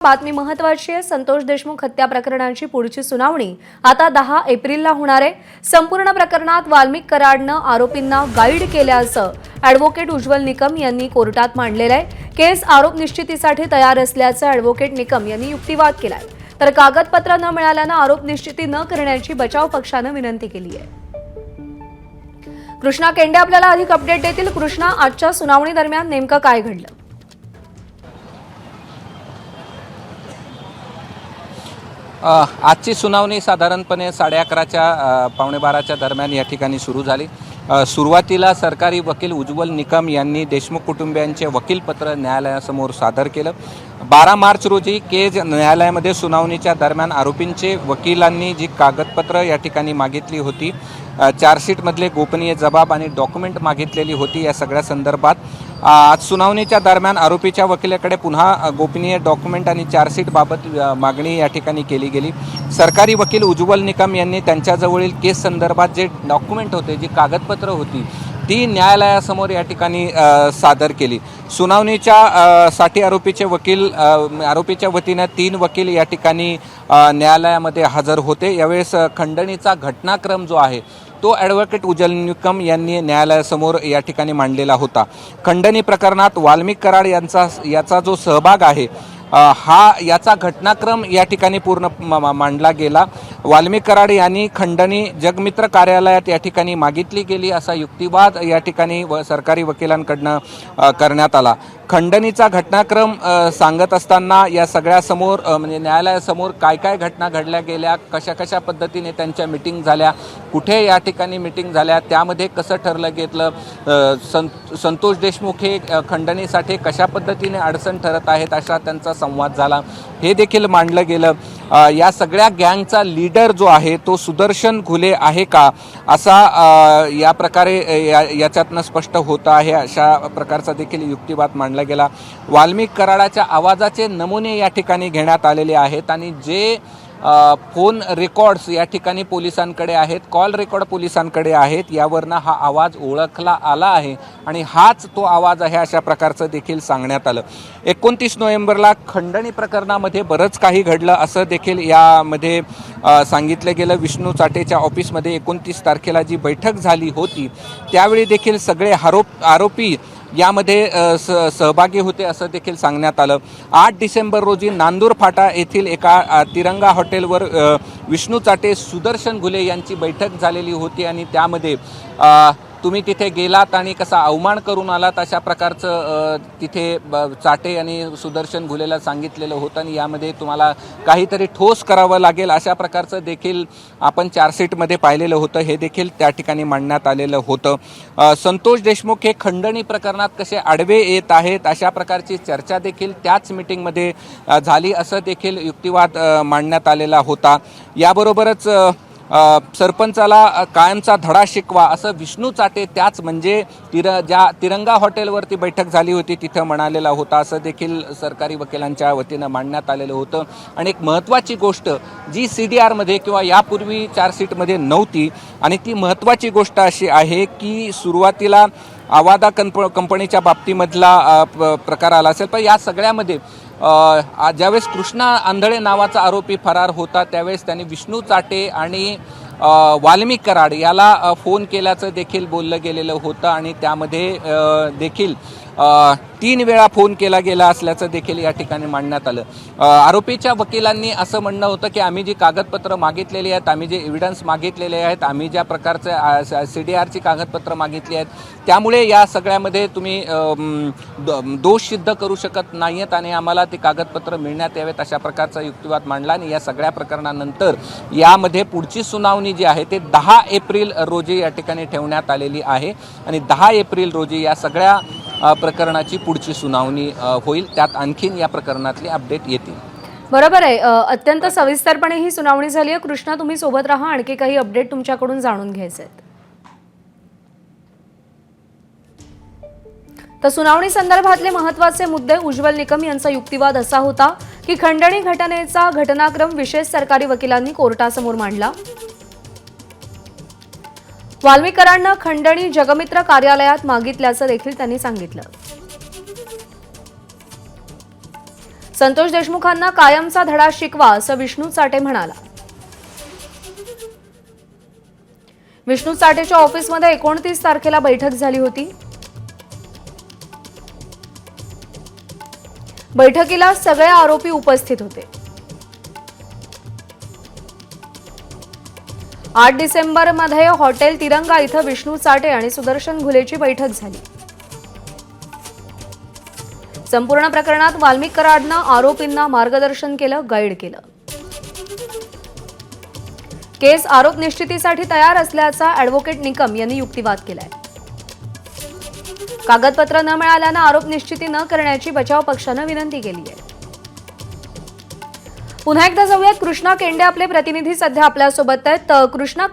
बातमी महत्त्वाची आहे। संतोष देशमुख हत्या प्रकरणाची पुढची सुनावणी आता 10 एप्रिलला होणार आहे। संपूर्ण प्रकरणात वाल्मिक कराडनं आरोपींना गाईड केल्याचं ॲडव्होकेट उज्ज्वल निकम यांनी कोर्टात मांडलेलं आहे। केस आरोप निश्चितीसाठी तयार असल्याचं ॲडव्होकेट निकम यांनी युक्तिवाद केलाय। तर कागदपत्र न मिळाल्यानं आरोप निश्चिती न करण्याची बचाव पक्षानं विनंती केली आहे। कृष्णा केंडे आपल्याला अधिक अपडेट देतील। कृष्णा, आजच्या सुनावणी दरम्यान नेमकं काय घडलं? आजची सुनावणी साधारणपणे 11:30च्या पावणे 12च्या दरम्यान या ठिकाणी सुरू झाली। सुरुवातीला सरकारी वकील उज्ज्वल निकम यांनी देशमुख कुटुंबियांचे वकीलपत्र न्यायालयासमोर सादर केलं। 12 मार्च रोजी केज न्यायालयामध्ये सुनावणीच्या दरम्यान आरोपींचे वकिलांनी जी कागदपत्र या ठिकाणी मागितली होती, चार्जशीटमधले गोपनीय जबाब आणि डॉक्युमेंट मागितलेली होती, या सगळ्या संदर्भात आज सुनावणीच्या दरम्यान आरोपीच्या वकिलाकडे पुन्हा गोपनीय डॉक्युमेंट आणि चार्जशीटबाबत मागणी या ठिकाणी केली गेली। सरकारी वकील उज्ज्वल निकम यांनी त्यांच्याजवळील केस संदर्भात जे डॉक्युमेंट होते, जी कागदपत्र होती, ती न्यायालयासमोर या ठिकाणी सादर केली। सुनावणीच्या साठी आरोपीच्या वतीनं 3 वकील या ठिकाणी न्यायालयामध्ये हजर होते। यावेळेस खंडणीचा घटनाक्रम जो आहे तो ॲडव्होकेट उज्ज्वल निकम यांनी न्यायालयासमोर या ठिकाणी मांडलेला होता। खंडणी प्रकरणात वाल्मिक कराड याचा जो सहभाग आहे याचा घटनाक्रम या ठिकाणी पूर्ण मांडला गेला। वाल्मिक कराड यांनी खंडणी जगमित्र कार्यालयात या ठिकाणी मागितली गेली असा युक्तिवाद या ठिकाणी सरकारी वकिलांकडनं करण्यात आला। खंडणीचा घटनाक्रम सांगत असताना या सगळ्यासमोर म्हणजे न्यायालयासमोर काय काय घटना घडल्या गेल्या, कशा कशा पद्धतीने त्यांच्या मिटिंग झाल्या, कुठे या ठिकाणी मिटिंग झाल्या, त्यामध्ये कसं ठरलं घेतलं, संतोष देशमुख हे खंडणीसाठी कशा पद्धतीने अडचण ठरत आहेत असा त्यांचा संवाद झाला, हे देखील मांडलं गेलं। या सगळ्या गँगचा लीडर जो आहे तो सुदर्शन घुले आहे का, असा या प्रकारे याच्यातनं स्पष्ट होतं आहे, अशा प्रकारचा देखील युक्तिवाद मांडला गेला। वाल्मिक कराडाच्या आवाजाचे नमुने या ठिकाणी घेण्यात आलेले आहेत आणि जे फोन रेकॉर्ड्स या ठिकाणी पोलिसांकडे आहेत, कॉल रेकॉर्ड पोलिसांकडे आहेत, यावरनं हा आवाज ओळखला आला आहे आणि हाच तो आवाज आहे अशा प्रकारचं देखील सांगण्यात आलं। 29 नोव्हेंबरला खंडणी प्रकरणामध्ये बरंच काही घडलं असं देखील यामध्ये सांगितलं गेलं। विष्णू चाटेच्या ऑफिसमध्ये 29 तारखेला जी बैठक झाली होती त्यावेळी देखील सगळे आरोपी यामध्ये सहभागी होते असं देखील सांगण्यात आलं। 8 डिसेंबर रोजी नांदूर फाटा येथील एका तिरंगा हॉटेलवर विष्णू चाटे, सुदर्शन घुले यांची बैठक झालेली होती आणि त्यामध्ये तुम्ही तिथे गेलात आणि कसा अवमान करून आलात अशा प्रकारचं तिथे चाटे आणि सुदर्शन घुलेला सांगितलेलं होतं आणि यामध्ये तुम्हाला काहीतरी ठोस करावं लागेल अशा प्रकारचं देखील आपण चार्जशीटमध्ये पाहिलेलं होतं, हे देखील त्या ठिकाणी मांडण्यात आलेलं होतं। संतोष देशमुख हे खंडणी प्रकरणात कसे आडवे येत आहेत अशा प्रकारची चर्चा देखील त्याच मीटिंगमध्ये झाली असं देखील युक्तिवाद मांडण्यात आलेला होता। याबरोबरच सरपंचाला कायमचा धडा शिकवा असं विष्णू चाटे त्याच म्हणजे ज्या तिरंगा हॉटेलवरती बैठक झाली होती तिथं म्हणालेला होता असं देखील सरकारी वकिलांच्या वतीनं मांडण्यात आलेलं होतं। आणि एक महत्त्वाची गोष्ट जी CDRमध्ये किंवा यापूर्वी चार्जशीटमध्ये नव्हती आणि ती महत्त्वाची गोष्ट अशी आहे की सुरुवातीला आवादा कंपनीच्या बाबतीमधला प्रकार आला असेल, पण या सगळ्यामध्ये ज्यावेळेस कृष्णा आंधळे नावाचा आरोपी फरार होता त्यावेळेस त्यांनी विष्णू चाटे आणि वाल्मिक कराड याला फोन केल्याचं देखील बोललं गेलेलं होतं आणि त्यामध्ये देखील 3 वेळा फोन केला गेला असल्याचं देखील या ठिकाणी मांडण्यात आलं। आरोपीच्या वकिलांनी असं म्हणणं होतं की आम्ही जी कागदपत्र मागितलेली आहेत, आम्ही जे एव्हिडन्स मागितलेले आहेत, आम्ही ज्या प्रकारचं CDRची कागदपत्र मागितली आहेत त्यामुळे या सगळ्यामध्ये तुम्ही दोष सिद्ध करू शकत नाही आहेत आणि आम्हाला ती कागदपत्र मिळण्यात यावेत अशा प्रकारचा युक्तिवाद मांडला। आणि या सगळ्या प्रकरणानंतर यामध्ये पुढची सुनावणी जी आहे ते 10 एप्रिल रोजी या ठिकाणी ठेवण्यात आलेली आहे आणि 10 एप्रिल रोजी या सगळ्या प्रकरणाची पुढची सुनावणी होईल, त्यात आणखीन या प्रकरणातले अपडेट येतील। बरोबर आहे, अत्यंत सविस्तरपणे ही सुनावणी झाली आहे। कृष्णा, तुम्ही सोबत राहा, आणखी काही अपडेट तुमच्याकडून जाणून घ्यायचे आहेत। तर सुनावणी संदर्भातले महत्त्वाचे मुद्दे, उज्ज्वल निकम यांचा युक्तिवाद असा होता की खंडणी घटनेचा घटनाक्रम विशेष सरकारी वकिलांनी कोर्टासमोर मांडला। वाल्मिक कराडनं खंडणी जगमित्र कार्यालयात मागितल्याचं देखील त्यांनी सांगितलं। संतोष देशमुखांना कायमचा धडा शिकवा असं विष्णू चाटे म्हणाला. विष्णू चाटेच्या ऑफिसमध्ये 29 तारखेला बैठक झाली होती. बैठकीला सगळे आरोपी उपस्थित होते. 8 डिसेंबरमध्ये हॉटेल तिरंगा इथं विष्णू चाटे आणि सुदर्शन घुलेची बैठक झाली. संपूर्ण प्रकरणात वाल्मिक कराडनं आरोपींना मार्गदर्शन केलं, गाईड केलं. केस आरोप निश्चितीसाठी तयार असल्याचा ॲडव्होकेट निकम यांनी युक्तिवाद केलाय. कागदपत्र न मिळाल्यानं आरोप निश्चिती न करण्याची बचाव पक्षानं विनंती केली आहे. पुन्हा एकदा जाऊयात, कृष्णा केंडे आपले प्रतिनिधी सध्या आपल्यासोबत आहेत. कृष्णा,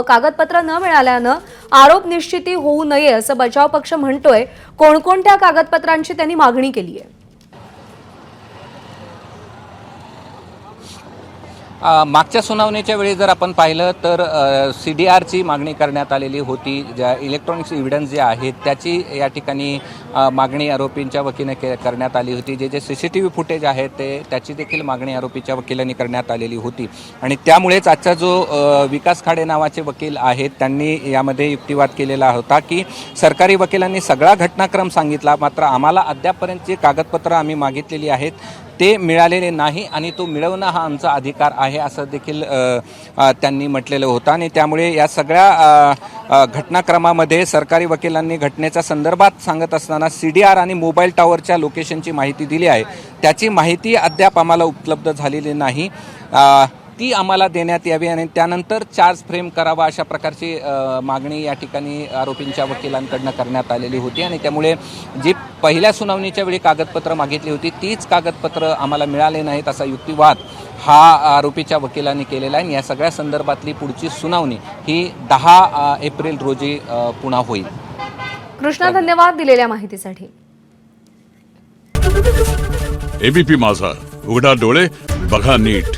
कागदपत्र न मिळाल्यानं आरोप निश्चिती होऊ नये असं बचाव पक्ष म्हणतोय. कोणकोणत्या कागदपत्रांची त्यांनी मागणी केली आहे? मागच्या सुनावणीच्या वेळी जर आपण पाहिलं तर CDRची मागणी करण्यात आलेली होती. ज्या इलेक्ट्रॉनिक्स एव्हिडन्स जे आहेत त्याची या ठिकाणी मागणी आरोपींच्या वकीने करण्यात आली होती. जे CCTV फुटेज आहे त्याची देखील मागणी आरोपीच्या वकिलांनी करण्यात आलेली होती. आणि त्यामुळेच आजचा जो विकास खाडे नावाचे वकील आहेत त्यांनी यामध्ये युक्तिवाद केलेला होता की सरकारी वकिलांनी सगळा घटनाक्रम सांगितला, मात्र आम्हाला अद्यापपर्यंतची कागदपत्रं आम्ही मागितलेली आहेत ते मिळालेले नाही आणि तो मिळवणं हा आमचा अधिकार आहे असं देखील त्यांनी म्हटलेलं होतं. आणि त्यामुळे या सगळ्या घटनाक्रमामध्ये सरकारी वकिलांनी घटनेच्या संदर्भात सांगत असताना CDR आणि मोबाईल टॉवरच्या लोकेशनची माहिती दिली आहे. त्याची माहिती अद्याप आम्हाला उपलब्ध झालेली नाही. ती आम्हाला देण्यात यावी आणि त्यानंतर चार्ज फ्रेम करावा अशा प्रकारची मागणी या ठिकाणी आरोपींच्या वकिलांकडनं करण्यात आलेली होती. आणि त्यामुळे जी पहिल्या सुनावणीच्या वेळी कागदपत्र मागितली होती तीच कागदपत्र आम्हाला मिळाले नाहीत असा युक्तिवाद हा आरोपीच्या वकिलांनी केलेला आहे. या सगळ्या संदर्भातली पुढची सुनावणी ही 10 एप्रिल रोजी पुन्हा होईल. कृष्णा, धन्यवाद दिलेल्या माहितीसाठी. ABP माझा, उघडा डोळे बघा नीट.